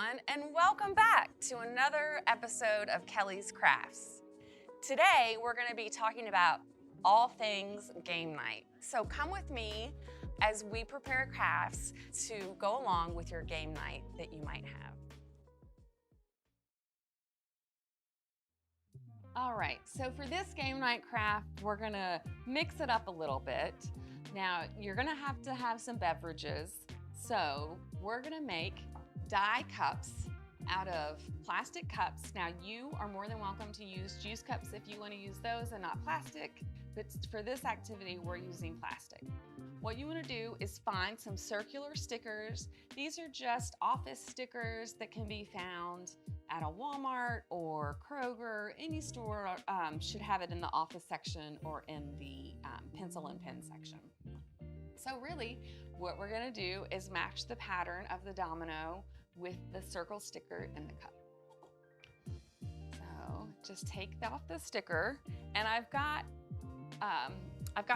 everyone, and welcome back to another episode of Kelly's Crafts. Today, we're going to be talking about all things game night. So come with me as we prepare crafts to go along with your game night that you might have. All right, so for this game night craft, we're going to mix it up a little bit. Now, you're going to have some beverages. So we're going to make die cups out of plastic cups. Now, you are more than welcome to use juice cups if you want to use those and not plastic, but for this activity, we're using plastic. What you want to do is find some circular stickers. These are just office stickers that can be found at a Walmart or Kroger. Any store should have it in the office section or in the pencil and pen section. So really, what we're going to do is match the pattern of the domino with the circle sticker in the cup. So just take off the sticker, and I've got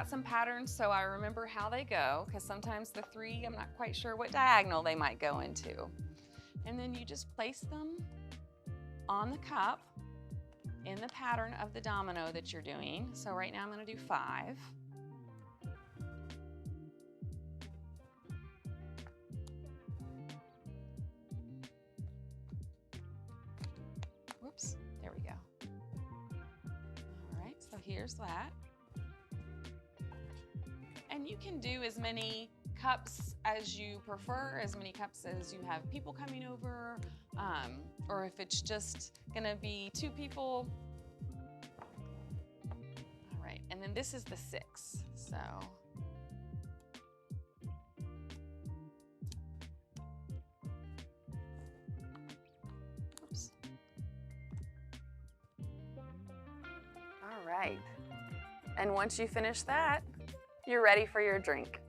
some patterns so I remember how they go, because sometimes the three, I'm not quite sure what diagonal they might go into. And then you just place them on the cup in the pattern of the domino that you're doing. So right now I'm going to do 5. Whoops, there we go. All right, so here's that. And you can do as many cups as you prefer, as many cups as you have people coming over, or if it's just gonna be 2 people. All right, and then this is the 6, so. Oops. All right, and once you finish that, you're ready for your drink.